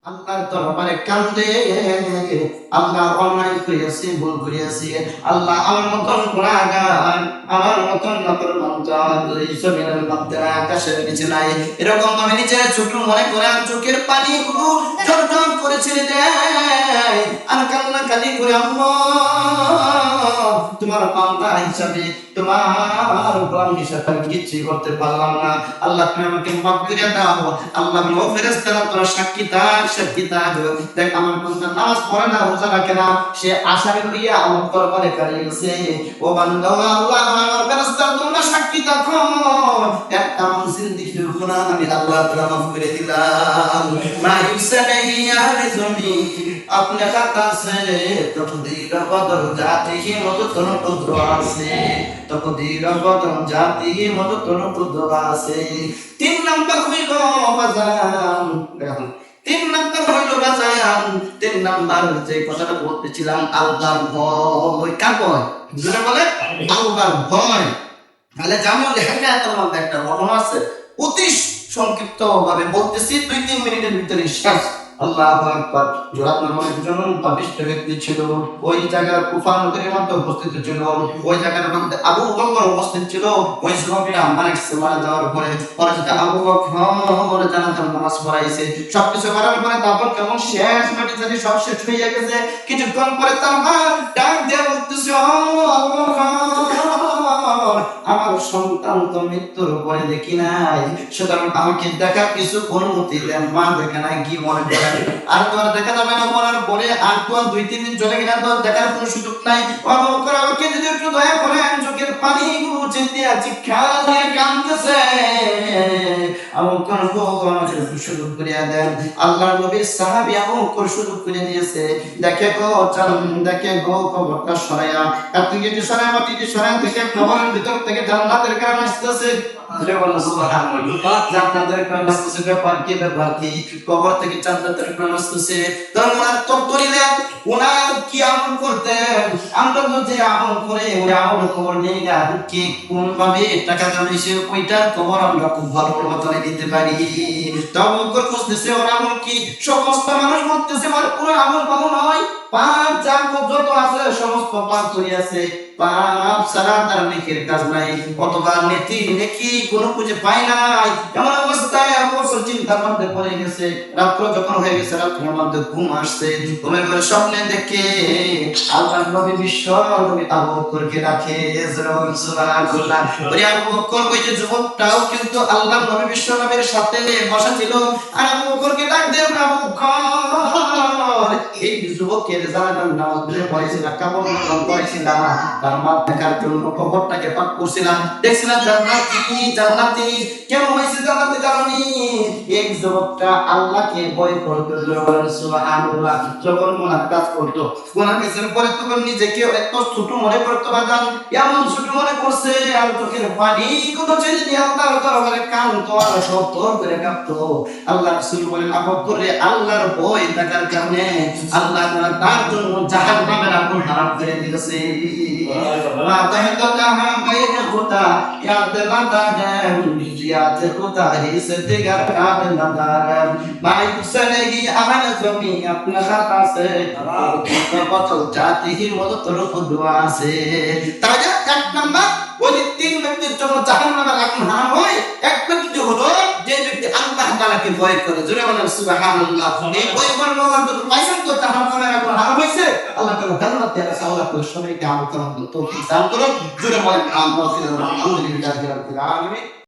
আল্লাহর দরবারে কান্দে, আল্লাহ অন্যায় করিয়াছি, ভুল করিয়াছি, আল্লাহ আমার মতন গুনাহগার, আমার মতন নাফরমান এই জমিনের মধ্যে আকাশের নিচে নাই। এরকম আমি নিজের ছোট মনে করে চোখের পানি গুলো ঝরঝর করে ছেড়ে দেয় আর কান্না কালি করে আম্মা তোমার বান্দা হিসাবে, তোমার গোলাম হিসাবে আমি কিছুই করতে পারলাম না। আল্লাহ তুমি আমাকে মাফ করে দাও। আল্লাহ ও ফেরেশতারা তোরা সাক্ষী থাক, সাক্ষী থাক। দেখ আমার বান্দা নামাজ পড়ে না, রোজা রাখে না, সে আশায় লইয়া আমার দরবারে কারিয়ে গেছে। ও বান্দা আল্লাহ আমার ফেরেশতারা তোমরা সাক্ষী থাকো, একটা মানুষের দিকে গুনাহ আমি আল্লাহ তাআলা মাফ করে দিলাম। মা ইউসালাহি আহলে জমি अपने खाता से तकदीर बदल जाती ही मदद तो दुआ से, तकदीर बदल जाती ही मदद तो दुआ से। 3 नंबर হইলো বাজান, দেখুন 3 নাম্বার হইলো বাজান, 3 নাম্বার যে কথাটা বলতেছিলাম আল্লাহর ভয়। কার ভয়? যেটা বলে আল্লাহর ভয়। তাহলে জামল লেখা তোমার একটা ঘটনা আছে, অতি সংক্ষিপ্ত ভাবে বলতেছি, 2-3 মিনিটের ভিতরে শেষ। আল্লাহু আকবার। জোরাত নামে একজন পাপিষ্ঠ ব্যক্তি ছিল, ওই জায়গার কুফা নগরীর মধ্যে উপস্থিত ছিল, ওই জায়গার মধ্যে আবু বকর উপস্থিত ছিল। ওই সাহাবীরা মালিক মারা যাওয়ার পরে হযরত আবু বকর জানাজার নামাজ পড়াইছে, সবকিছু করার পরে তারপর কেমন শেষ মাটি জানি সব শেষ হয়ে গেছে। কিছুক্ষণ পরে তার মা ডাক দিয়ে বলতেছে, ও আবু বকর, আমার সন্তান তো মৃত্যুর পরে দেখি নাই, সুতরাং আমাকে দেখা কিছু অনুমতি দেন। মা দেখে নাই কি মনে করে, আর তো আর দেখা যাবে না মরার পরে, আর তো 2-3 দিন চলে গেলে তো দেখার কোনো সুযোগ নাই। বাবা করে আমাকে যদি একটু দয়া করেন, চোখের পানি গুলো চিনতে আছে, খেলা দিয়ে কাঁদতেছে, আমাকে সুযোগ করিয়া দেন। আল্লাহর নবীর সাহাবী আমাকে সুযোগ করে দিয়েছে। দেখে গো দেখে গো কবরটা সরাইয়া, আর তুই যদি সরাই মাটিতে সরাই থেকে কবরের ভিতর থেকে জান্নাতের কারণ আসতেছে। জান্নাতের কারণ আসতেছে, ব্যাপার কি ব্যাপার কি? কবর থেকে জান্নাতের কারণ আসতেছে। তখন ওনার তত্ত্ব দিলেন, ওনার কি আমল করতেন, আমরা যদি আমল করে ওই আমল খবর নিয়ে গা কি কোন ভাবে টাকা কামাইছে, ওইটার খবর আমরা খুব ভালো মতন দিতে পারি। তখন খুঁজতেছে ওর আমল কি, সমস্ত মানুষ বলতেছে আমার পুরো আমল ভালো নয়, পাপ যা যত আছে সমস্ত পাপ করিয়াছে, পাপ ছাড়া তার নেকির কাজ নাই, অথবা নেকি কোনো খুঁজে পায় নাই। এমন অবস্থায় আবু বকর চিন্তার মধ্যে পড়ে গেছে। রাত্র যখন হয়ে গেছে, রাত্রের মধ্যে ঘুম আসছে, ঘুমের ঘরে স্বপ্নে দেখে আল্লাহর নবী বিশ্ব নবী আবু বকরকে ডাকে, সুবহানাল্লাহ। ওই আবু বকর ওই যে যুবকটাও কিন্তু আল্লাহর নবী বিশ্ব নবীর সাথে বসা ছিল, আর আবু বকরকে ডাক দেন, আবু বকর, এই যুবকের জানাজার নামাজ পড়েছিলাম, কাপড় পড়েছিলাম, তার মা দেখার জন্য কবরটাকে পাক করছিলাম, দেখছিলাম জান্নাতি কেমন হয়েছে, জান্নাতি জানি। এক যুবকটা আল্লাহকে ভয় করতো, সুবহানাল্লাহ। যখন গুনাহ কাজ করতো, গুনাহ কাজের পরে তখন নিজেকে এত ছোট মনে করতো, বাজান এমন ছোট মনে করছে, আর চোখের পানি কত ছেড়ে দিয়ে আল্লাহর দরবারে কাঁদতো আর শব্দ করে কাঁদতো। আল্লাহ রাসূল বলেন, আবু বকর আল্লাহর ভয় থাকার কারণে আল্লাহ তার জন্য জাহান্নামের আগুন হারাম করে দিয়েছে। মা তাহতা জাহান বাইরে খোদা ইয়াদ লাদার জিয়াত খোদা হিস দিগার কাদ লাদার মাই কুসলেহি আহল জমি আপনা খাতা সে বতল চাতি হি মদত রুদওয়া সে। তাহলে এক নাম্বার ওই 3 ব্যক্তির জন্য জাহান্নামের আগুন হারাম হয়। এক ব্যক্তি হলো যে ব্যক্তি আল্লাহ তাআলাকে ভয় করে, জোরে বলেন সুবহানাল্লাহ। এই ভয় করার মধ্যে পাইছেন তো জাহান্নামের আগুন হারাম হইছে। আল্লাহ তাআলা জান্নাতে আছে, আল্লাহ তাআলা সবাইকে আমল করার তৌফিক দান করুন। জোরে বলেন আল্লাহু আলহামদুলিল্লাহি রাব্বিল আলামিন।